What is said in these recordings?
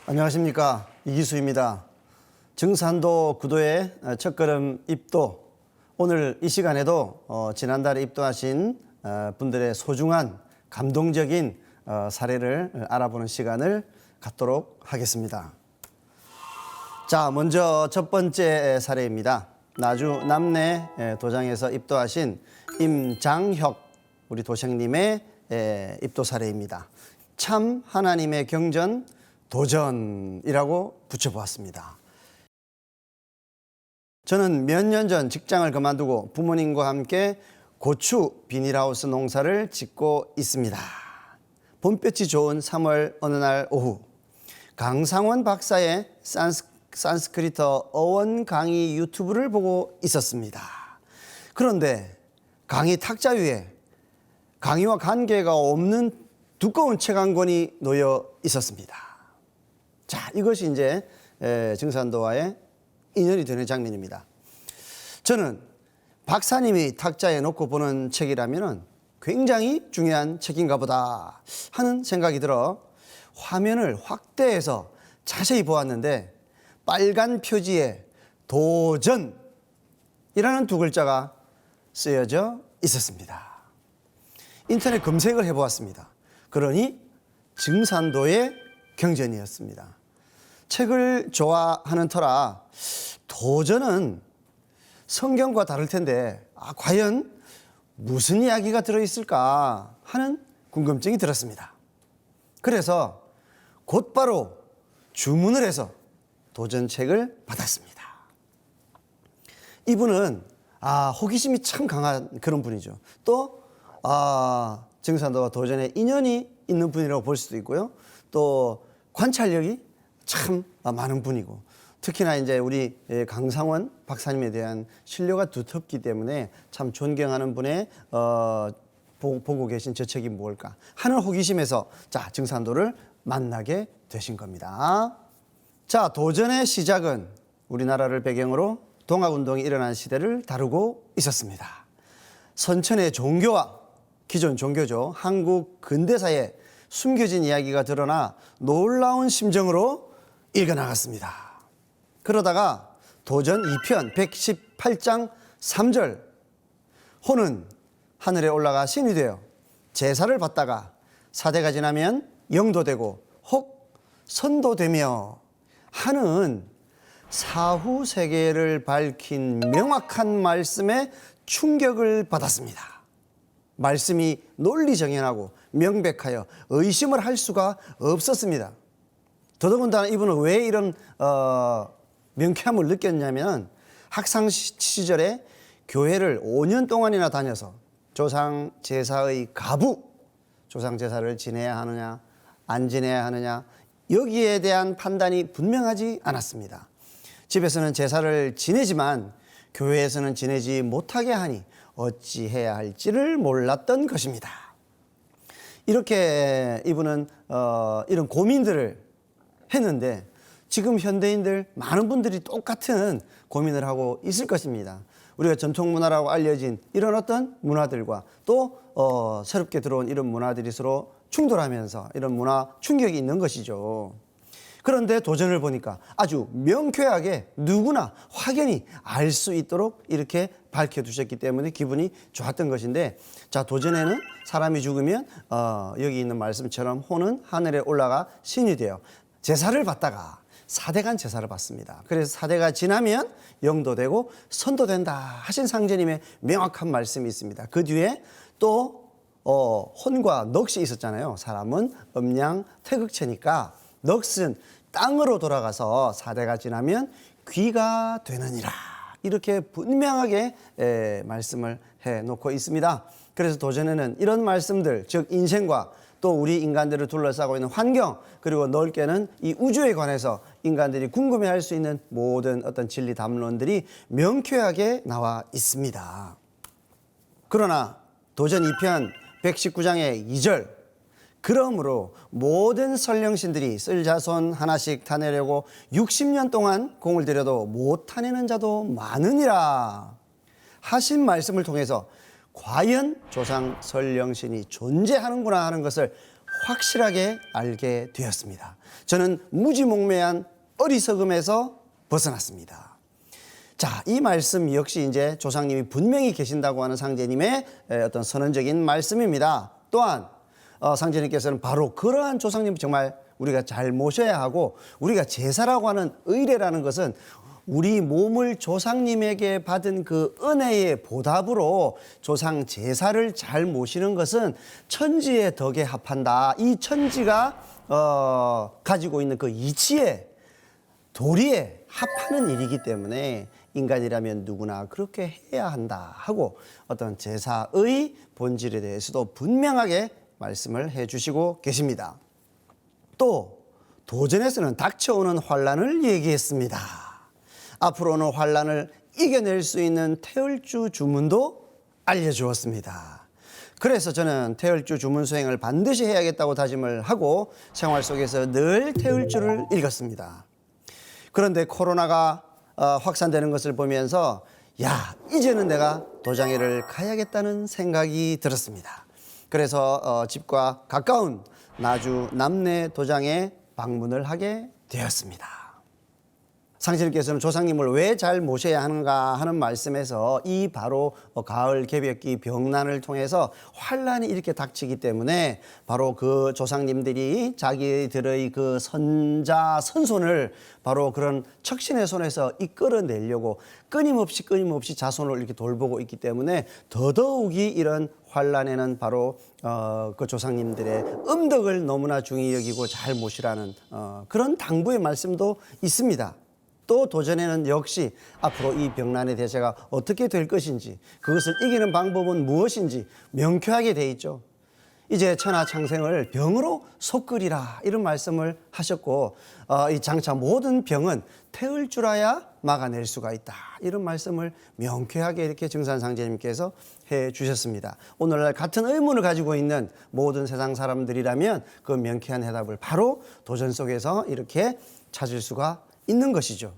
안녕하십니까, 이기수입니다. 증산도 구도의 첫걸음 입도, 오늘 이 시간에도 지난달에 입도하신 분들의 소중한 감동적인 사례를 알아보는 시간을 갖도록 하겠습니다. 자, 먼저 첫 번째 사례입니다. 나주 남내 도장에서 입도하신 임장혁 우리 도생님의 입도 사례입니다. 참 하나님의 경전 도전이라고 붙여보았습니다. 저는 몇 년 전 직장을 그만두고 부모님과 함께 고추 비닐하우스 농사를 짓고 있습니다. 봄볕이 좋은 3월 어느 날 오후, 강상원 박사의 산스크리트 어원 강의 유튜브를 보고 있었습니다. 그런데 강의 탁자 위에 강의와 관계가 없는 두꺼운 책 한 권이 놓여 있었습니다. 자, 이것이 이제 증산도와의 인연이 되는 장면입니다. 저는 박사님이 탁자에 놓고 보는 책이라면 굉장히 중요한 책인가 보다 하는 생각이 들어 화면을 확대해서 자세히 보았는데 빨간 표지에 도전이라는 두 글자가 쓰여져 있었습니다. 인터넷 검색을 해보았습니다. 그러니 증산도의 경전이었습니다. 책을 좋아하는 터라 도전은 성경과 다를 텐데 과연 무슨 이야기가 들어있을까 하는 궁금증이 들었습니다. 그래서 곧바로 주문을 해서 도전책을 받았습니다. 이분은 호기심이 참 강한 그런 분이죠. 또 증산도와 도전에 인연이 있는 분이라고 볼 수도 있고요. 또 관찰력이 참 많은 분이고, 특히나 이제 우리 강상원 박사님에 대한 신뢰가 두텁기 때문에 참 존경하는 분의 보고 계신 저 책이 무엇일까 하는 호기심에서 자, 증산도를 만나게 되신 겁니다. 자, 도전의 시작은 우리나라를 배경으로 동학운동이 일어난 시대를 다루고 있었습니다. 선천의 종교와 기존 종교죠. 한국 근대사에 숨겨진 이야기가 드러나 놀라운 심정으로 읽어나갔습니다. 그러다가 도전 2편 118장 3절, 호는 하늘에 올라가 신이 되어 제사를 받다가 사대가 지나면 영도 되고 혹 선도 되며 하는 사후 세계를 밝힌 명확한 말씀에 충격을 받았습니다. 말씀이 논리정연하고 명백하여 의심을 할 수가 없었습니다. 더더군다나 이분은 왜 이런 명쾌함을 느꼈냐면 학창 시절에 교회를 5년 동안이나 다녀서 조상 제사의 가부, 조상 제사를 지내야 하느냐 안 지내야 하느냐 여기에 대한 판단이 분명하지 않았습니다. 집에서는 제사를 지내지만 교회에서는 지내지 못하게 하니 어찌해야 할지를 몰랐던 것입니다. 이렇게 이분은 이런 고민들을 했는데 지금 현대인들 많은 분들이 똑같은 고민을 하고 있을 것입니다. 우리가 전통문화라고 알려진 이런 어떤 문화들과 또 새롭게 들어온 이런 문화들이 서로 충돌하면서 이런 문화 충격이 있는 것이죠. 그런데 도전을 보니까 아주 명쾌하게 누구나 확연히 알 수 있도록 이렇게 밝혀두셨기 때문에 기분이 좋았던 것인데, 자, 도전에는 사람이 죽으면 여기 있는 말씀처럼 호는 하늘에 올라가 신이 되어 제사를 받다가 사대간 제사를 받습니다. 그래서 사대가 지나면 영도 되고 선도 된다 하신 상제님의 명확한 말씀이 있습니다. 그 뒤에 또 혼과 넋이 있었잖아요. 사람은 음양 태극체니까 넋은 땅으로 돌아가서 사대가 지나면 귀가 되느니라, 이렇게 분명하게 말씀을 해놓고 있습니다. 그래서 도전에는 이런 말씀들, 즉 인생과 또 우리 인간들을 둘러싸고 있는 환경, 그리고 넓게는 이 우주에 관해서 인간들이 궁금해할 수 있는 모든 어떤 진리 담론들이 명쾌하게 나와 있습니다. 그러나 도전 2편 119장의 2절, 그러므로 모든 선령신들이 쓸 자손 하나씩 타내려고 60년 동안 공을 들여도 못 타내는 자도 많으니라 하신 말씀을 통해서 과연 조상 선령신이 존재하는구나 하는 것을 확실하게 알게 되었습니다. 저는 무지몽매한 어리석음에서 벗어났습니다. 자, 이 말씀 역시 이제 조상님이 분명히 계신다고 하는 상제님의 어떤 선언적인 말씀입니다. 또한 상제님께서는 바로 그러한 조상님 정말 우리가 잘 모셔야 하고, 우리가 제사라고 하는 의례라는 것은 우리 몸을 조상님에게 받은 그 은혜의 보답으로 조상 제사를 잘 모시는 것은 천지의 덕에 합한다. 이 천지가 가지고 있는 그 이치에, 도리에 합하는 일이기 때문에 인간이라면 누구나 그렇게 해야 한다 하고 어떤 제사의 본질에 대해서도 분명하게 말씀을 해주시고 계십니다. 또 도전에서는 닥쳐오는 환란을 얘기했습니다. 앞으로 오는 환란을 이겨낼 수 있는 태을주 주문도 알려주었습니다. 그래서 저는 태을주 주문 수행을 반드시 해야겠다고 다짐을 하고 생활 속에서 늘 태을주를 읽었습니다. 그런데 코로나가 확산되는 것을 보면서 이제는 내가 도장회를 가야겠다는 생각이 들었습니다. 그래서 집과 가까운 나주 남내 도장에 방문을 하게 되었습니다. 상제님께서는 조상님을 왜 잘 모셔야 하는가 하는 말씀에서 이 바로 가을 개벽기 병난을 통해서 환란이 이렇게 닥치기 때문에 바로 그 조상님들이 자기들의 그 선자 선손을 바로 그런 척신의 손에서 이끌어내려고 끊임없이 자손을 이렇게 돌보고 있기 때문에 더더욱이 이런 환란에는 바로 그 조상님들의 음덕을 너무나 중히 여기고 잘 모시라는 그런 당부의 말씀도 있습니다. 또 도전에는 역시 앞으로 이 병난의 대세가 어떻게 될 것인지, 그것을 이기는 방법은 무엇인지 명쾌하게 돼 있죠. 이제 천하창생을 병으로 속끓이라 이런 말씀을 하셨고, 이 장차 모든 병은 태울 줄 알아야 막아낼 수가 있다 이런 말씀을 명쾌하게 이렇게 증산상제님께서 해 주셨습니다. 오늘날 같은 의문을 가지고 있는 모든 세상 사람들이라면 그 명쾌한 해답을 바로 도전 속에서 이렇게 찾을 수가 있는 것이죠.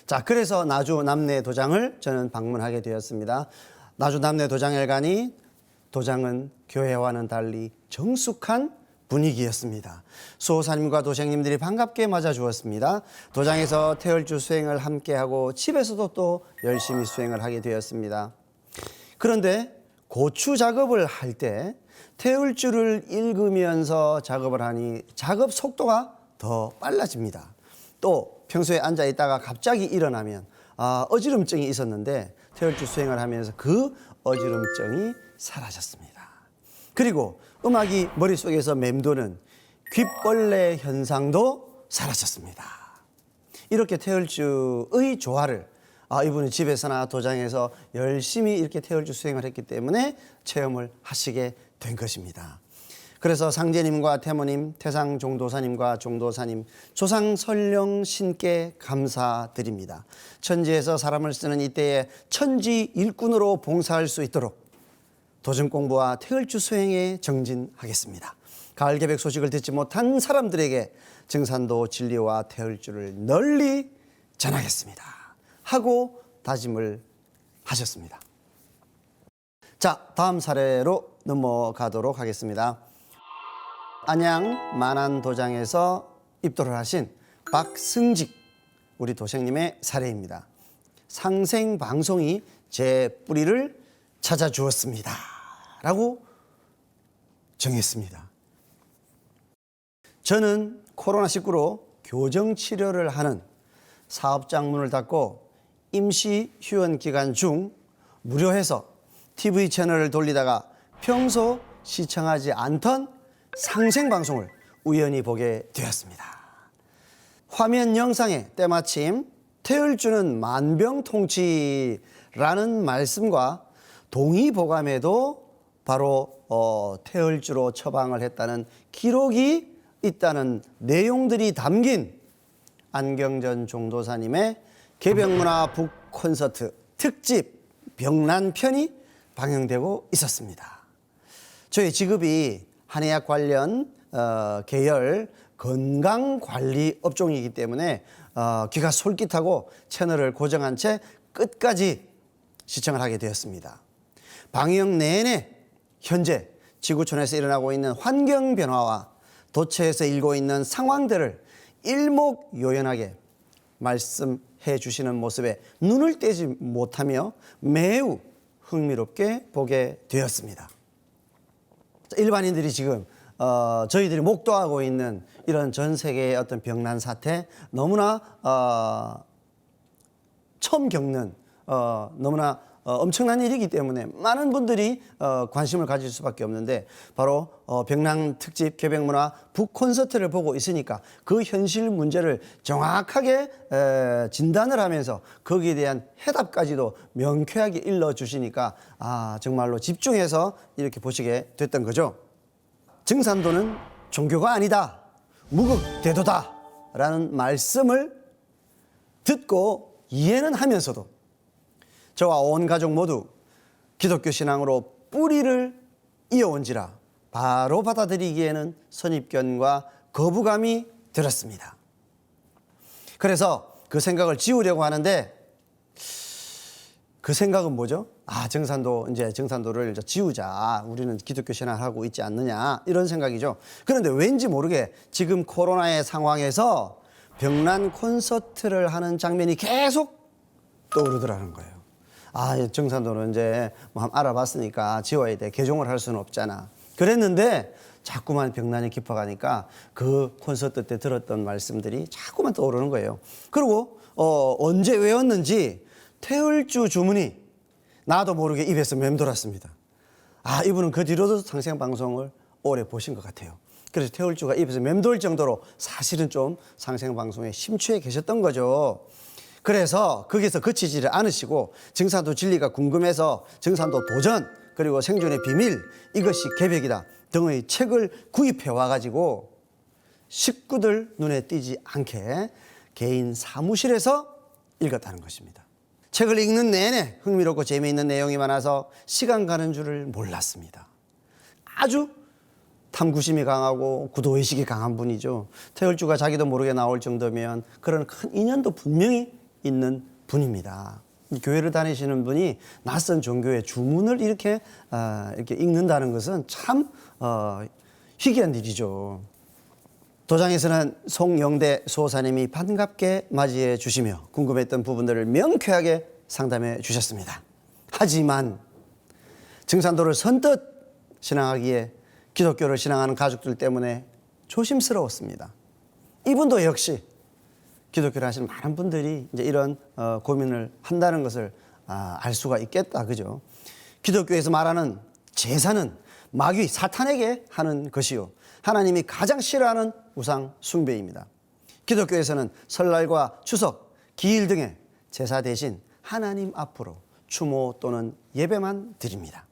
자, 그래서 나주 남내 도장을 저는 방문하게 되었습니다. 나주 남내 도장에 가니 도장은 교회와는 달리 정숙한 분위기였습니다. 수호사님과 도생님들이 반갑게 맞아주었습니다. 도장에서 태을주 수행을 함께하고 집에서도 또 열심히 수행을 하게 되었습니다. 그런데 고추 작업을 할 때 태을주를 읽으면서 작업을 하니 작업 속도가 더 빨라집니다. 또 평소에 앉아 있다가 갑자기 일어나면 어지럼증이 있었는데 태을주 수행을 하면서 그 어지럼증이 사라졌습니다. 그리고 음악이 머릿속에서 맴도는 귓벌레 현상도 사라졌습니다. 이렇게 태을주의 조화를 이분은 집에서나 도장에서 열심히 이렇게 태을주 수행을 했기 때문에 체험을 하시게 된 것입니다. 그래서 상제님과 태모님, 태상종도사님과 종도사님, 조상설령 신께 감사드립니다. 천지에서 사람을 쓰는 이때에 천지 일꾼으로 봉사할 수 있도록 도전 공부와 태을주 수행에 정진하겠습니다. 가을 개벽 소식을 듣지 못한 사람들에게 증산도 진리와 태을주를 널리 전하겠습니다 하고 다짐을 하셨습니다. 자, 다음 사례로 넘어가도록 하겠습니다. 안양 만안도장에서 입도를 하신 박승직 우리 도생님의 사례입니다. 상생방송이 제 뿌리를 찾아주었습니다 라고 정했습니다. 저는 코로나19로 교정치료를 하는 사업장 문을 닫고 임시 휴원 기간 중 무료해서 TV 채널을 돌리다가 평소 시청하지 않던 상생방송을 우연히 보게 되었습니다. 화면 영상에 때마침 태을주는 만병통치라는 말씀과 동의보감에도 바로 태을주로 처방을 했다는 기록이 있다는 내용들이 담긴 안경전 종도사님의 개병문화 북콘서트 특집 병난편이 방영되고 있었습니다. 저희 직업이 한의학 관련 계열 건강관리 업종이기 때문에 귀가 솔깃하고 채널을 고정한 채 끝까지 시청을 하게 되었습니다. 방영 내내 현재 지구촌에서 일어나고 있는 환경 변화와 도처에서 일고 있는 상황들을 일목요연하게 말씀해 주시는 모습에 눈을 떼지 못하며 매우 흥미롭게 보게 되었습니다. 일반인들이 지금 저희들이 목도하고 있는 이런 전 세계의 어떤 병난 사태, 너무나 처음 겪는 너무나 엄청난 일이기 때문에 많은 분들이 관심을 가질 수밖에 없는데, 바로 병랑 특집 개벽문화 북콘서트를 보고 있으니까 그 현실 문제를 정확하게 진단을 하면서 거기에 대한 해답까지도 명쾌하게 일러주시니까 정말로 집중해서 이렇게 보시게 됐던 거죠. 증산도는 종교가 아니다, 무극대도다 라는 말씀을 듣고 이해는 하면서도 저와 온 가족 모두 기독교 신앙으로 뿌리를 이어온지라 바로 받아들이기에는 선입견과 거부감이 들었습니다. 그래서 그 생각을 지우려고 하는데, 그 생각은 뭐죠? 증산도를 지우자, 우리는 기독교 신앙을 하고 있지 않느냐, 이런 생각이죠. 그런데 왠지 모르게 지금 코로나의 상황에서 병난 콘서트를 하는 장면이 계속 떠오르더라는 거예요. 증산도는 이제 뭐 한번 알아봤으니까 지워야 돼, 개종을 할 수는 없잖아, 그랬는데 자꾸만 병난이 깊어가니까 그 콘서트 때 들었던 말씀들이 자꾸만 떠오르는 거예요. 그리고 언제 외웠는지 태울주 주문이 나도 모르게 입에서 맴돌았습니다. 이분은 그 뒤로도 상생방송을 오래 보신 것 같아요. 그래서 태울주가 입에서 맴돌 정도로 사실은 좀 상생방송에 심취해 계셨던 거죠. 그래서 거기서 그치지를 않으시고 증산도 진리가 궁금해서 증산도 도전, 그리고 생존의 비밀, 이것이 개벽이다 등의 책을 구입해 와가지고 식구들 눈에 띄지 않게 개인 사무실에서 읽었다는 것입니다. 책을 읽는 내내 흥미롭고 재미있는 내용이 많아서 시간 가는 줄을 몰랐습니다. 아주 탐구심이 강하고 구도의식이 강한 분이죠. 태울주가 자기도 모르게 나올 정도면 그런 큰 인연도 분명히 있는 분입니다. 교회를 다니시는 분이 낯선 종교의 주문을 이렇게 읽는다는 것은 참 희귀한 일이죠. 도장에서는 송영대 수호사님이 반갑게 맞이해 주시며 궁금했던 부분들을 명쾌하게 상담해 주셨습니다. 하지만 증산도를 선뜻 신앙하기에 기독교를 신앙하는 가족들 때문에 조심스러웠습니다. 이분도 역시 기독교를 하시는 많은 분들이 이제 이런 고민을 한다는 것을 알 수가 있겠다, 그죠? 기독교에서 말하는 제사는 마귀 사탄에게 하는 것이요, 하나님이 가장 싫어하는 우상 숭배입니다. 기독교에서는 설날과 추석, 기일 등의 제사 대신 하나님 앞으로 추모 또는 예배만 드립니다.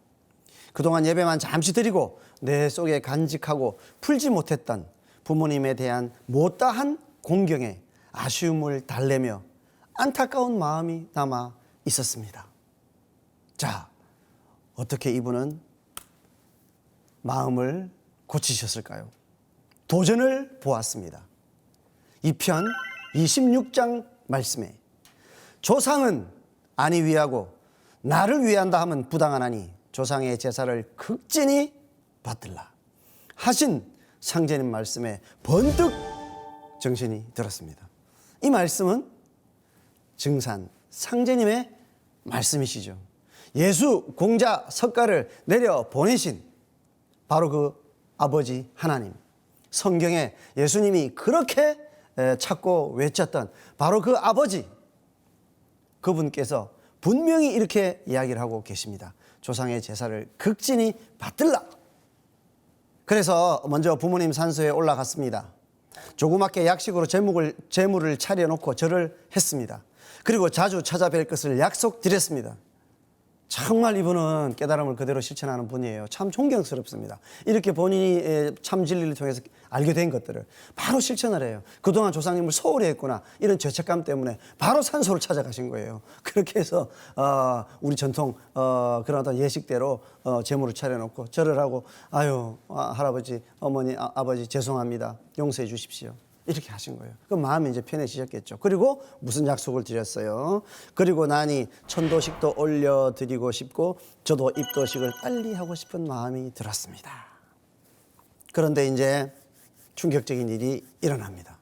그동안 예배만 잠시 드리고 내 속에 간직하고 풀지 못했던 부모님에 대한 못다한 공경에 아쉬움을 달래며 안타까운 마음이 남아 있었습니다. 자, 어떻게 이분은 마음을 고치셨을까요? 도전을 보았습니다. 2편 26장 말씀에 조상은 아니 위하고 나를 위한다 하면 부당하나니 조상의 제사를 극진히 받들라 하신 상제님 말씀에 번뜩 정신이 들었습니다. 이 말씀은 증산 상제님의 말씀이시죠. 예수 공자 석가를 내려 보내신 바로 그 아버지 하나님, 성경에 예수님이 그렇게 찾고 외쳤던 바로 그 아버지, 그분께서 분명히 이렇게 이야기를 하고 계십니다. 조상의 제사를 극진히 받들라. 그래서 먼저 부모님 산소에 올라갔습니다. 조그맣게 약식으로 제물을 차려놓고 절을 했습니다. 그리고 자주 찾아뵐 것을 약속드렸습니다. 정말 이분은 깨달음을 그대로 실천하는 분이에요. 참 존경스럽습니다. 이렇게 본인이 참 진리를 통해서 알게 된 것들을 바로 실천을 해요. 그동안 조상님을 소홀히 했구나, 이런 죄책감 때문에 바로 산소를 찾아가신 거예요. 그렇게 해서 우리 전통 그런 어떤 예식대로 제물을 차려놓고 절을 하고, 할아버지, 어머니, 아버지 죄송합니다, 용서해 주십시오, 이렇게 하신 거예요. 그럼 마음이 이제 편해지셨겠죠. 그리고 무슨 약속을 드렸어요? 그리고 나니 천도식도 올려드리고 싶고 저도 입도식을 빨리 하고 싶은 마음이 들었습니다. 그런데 이제 충격적인 일이 일어납니다.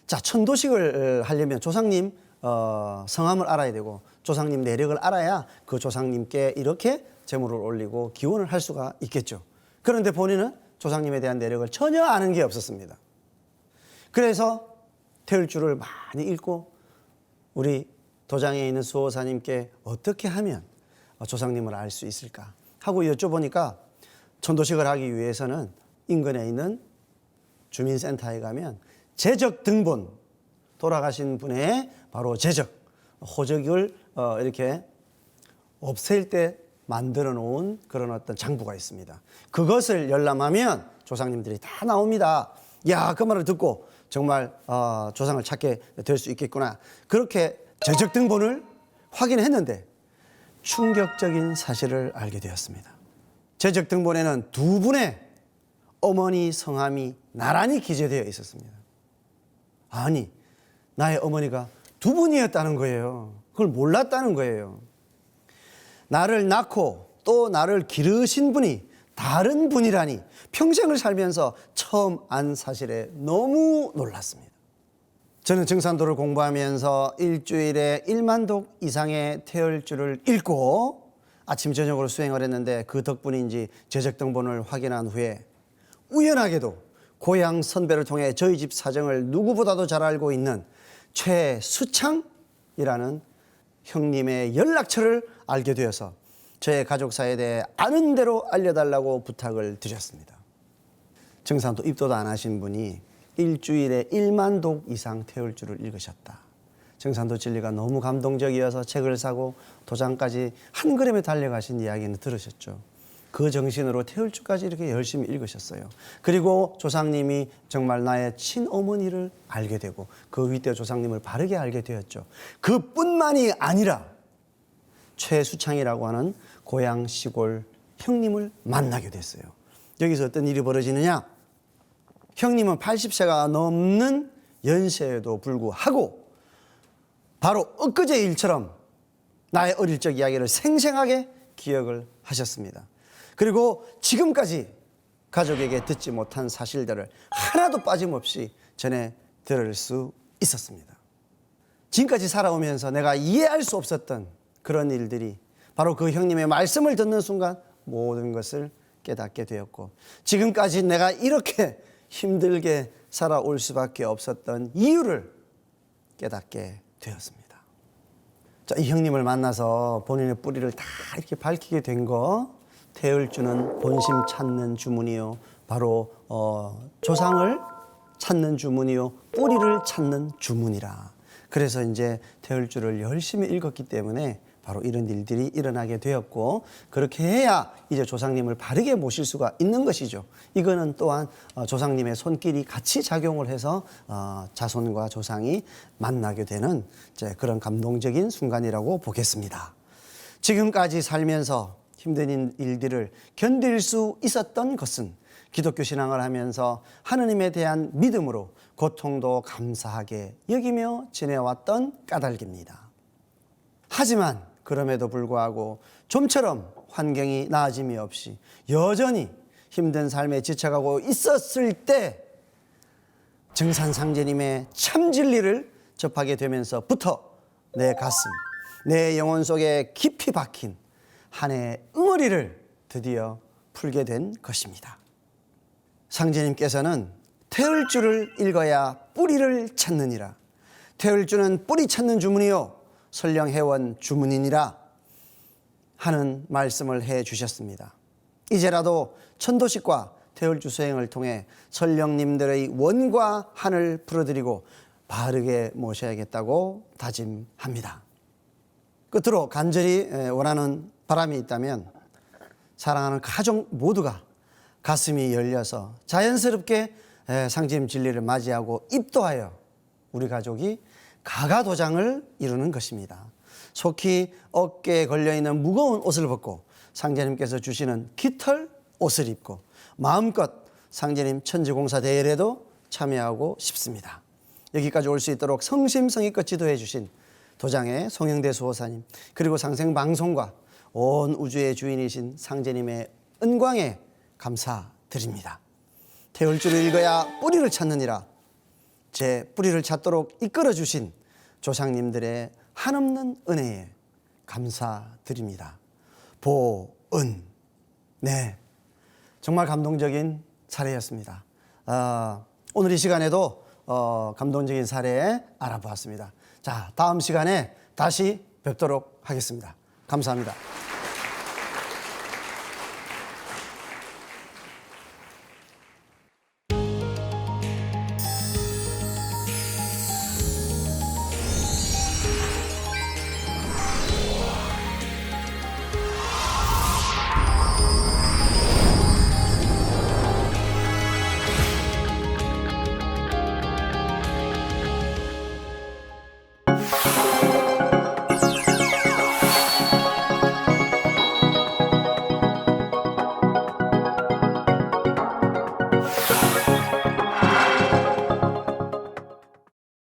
자, 천도식을 하려면 조상님 성함을 알아야 되고 조상님 내력을 알아야 그 조상님께 이렇게 제물을 올리고 기원을 할 수가 있겠죠. 그런데 본인은 조상님에 대한 내력을 전혀 아는 게 없었습니다. 그래서 태울주를 많이 읽고 우리 도장에 있는 수호사님께 어떻게 하면 조상님을 알 수 있을까 하고 여쭤보니까 천도식을 하기 위해서는 인근에 있는 주민센터에 가면 제적 등본, 돌아가신 분의 바로 제적, 호적을 이렇게 없앨 때 만들어 놓은 그런 어떤 장부가 있습니다. 그것을 열람하면 조상님들이 다 나옵니다. 야, 그 말을 듣고 정말 조상을 찾게 될 수 있겠구나. 그렇게 제적 등본을 확인했는데 충격적인 사실을 알게 되었습니다. 제적 등본에는 두 분의 어머니 성함이 나란히 기재되어 있었습니다. 아니, 나의 어머니가 두 분이었다는 거예요. 그걸 몰랐다는 거예요. 나를 낳고 또 나를 기르신 분이 다른 분이라니 평생을 살면서 처음 안 사실에 너무 놀랐습니다. 저는 증산도를 공부하면서 일주일에 1만 독 이상의 태열주를 읽고 아침 저녁으로 수행을 했는데 그 덕분인지 제적등본을 확인한 후에 우연하게도 고향 선배를 통해 저희 집 사정을 누구보다도 잘 알고 있는 최수창이라는 형님의 연락처를 알게 되어서 저의 가족사에 대해 아는 대로 알려달라고 부탁을 드렸습니다. 증산도 입도도 안 하신 분이 일주일에 1만 독 이상 태울주를 읽으셨다. 증산도 진리가 너무 감동적이어서 책을 사고 도장까지 한 걸음에 달려가신 이야기는 들으셨죠. 그 정신으로 태울주까지 이렇게 열심히 읽으셨어요. 그리고 조상님이 정말 나의 친어머니를 알게 되고 그 윗대 조상님을 바르게 알게 되었죠. 그뿐만이 아니라 최수창이라고 하는 고향 시골 형님을 만나게 됐어요. 여기서 어떤 일이 벌어지느냐? 형님은 80세가 넘는 연세에도 불구하고 바로 엊그제 일처럼 나의 어릴 적 이야기를 생생하게 기억을 하셨습니다. 그리고 지금까지 가족에게 듣지 못한 사실들을 하나도 빠짐없이 전해 들을 수 있었습니다. 지금까지 살아오면서 내가 이해할 수 없었던 그런 일들이 바로 그 형님의 말씀을 듣는 순간 모든 것을 깨닫게 되었고 지금까지 내가 이렇게 힘들게 살아올 수밖에 없었던 이유를 깨닫게 되었습니다. 자, 이 형님을 만나서 본인의 뿌리를 다 이렇게 밝히게 된 거, 태열주는 본심 찾는 주문이요, 바로 조상을 찾는 주문이요, 뿌리를 찾는 주문이라. 그래서 이제 태열주를 열심히 읽었기 때문에 바로 이런 일들이 일어나게 되었고 그렇게 해야 이제 조상님을 바르게 모실 수가 있는 것이죠. 이거는 또한 조상님의 손길이 같이 작용을 해서 자손과 조상이 만나게 되는 이제 그런 감동적인 순간이라고 보겠습니다. 지금까지 살면서 힘든 일들을 견딜 수 있었던 것은 기독교 신앙을 하면서 하느님에 대한 믿음으로 고통도 감사하게 여기며 지내왔던 까닭입니다. 하지만 그럼에도 불구하고 좀처럼 환경이 나아짐이 없이 여전히 힘든 삶에 지쳐가고 있었을 때 증산상제님의 참 진리를 접하게 되면서부터 내 가슴, 내 영혼 속에 깊이 박힌 한 해의 응어리를 드디어 풀게 된 것입니다. 상제님께서는 태울주를 읽어야 뿌리를 찾느니라. 태울주는 뿌리 찾는 주문이요 설령해원 주문이니라 하는 말씀을 해 주셨습니다. 이제라도 천도식과 태울주 수행을 통해 설령님들의 원과 한을 풀어드리고 바르게 모셔야겠다고 다짐합니다. 끝으로 간절히 원하는 바람이 있다면 사랑하는 가족 모두가 가슴이 열려서 자연스럽게 상제님 진리를 맞이하고 입도하여 우리 가족이 가가도장을 이루는 것입니다. 속히 어깨에 걸려있는 무거운 옷을 벗고 상제님께서 주시는 깃털 옷을 입고 마음껏 상제님 천지공사 대회에도 참여하고 싶습니다. 여기까지 올 수 있도록 성심성의껏 지도해 주신 도장의 송영대 수호사님, 그리고 상생방송과 온 우주의 주인이신 상제님의 은광에 감사드립니다. 태울 줄을 읽어야 뿌리를 찾느니라. 제 뿌리를 찾도록 이끌어 주신 조상님들의 한없는 은혜에 감사드립니다. 보은. 네, 정말 감동적인 사례였습니다. 오늘 이 시간에도 감동적인 사례 알아보았습니다. 자, 다음 시간에 다시 뵙도록 하겠습니다. 감사합니다.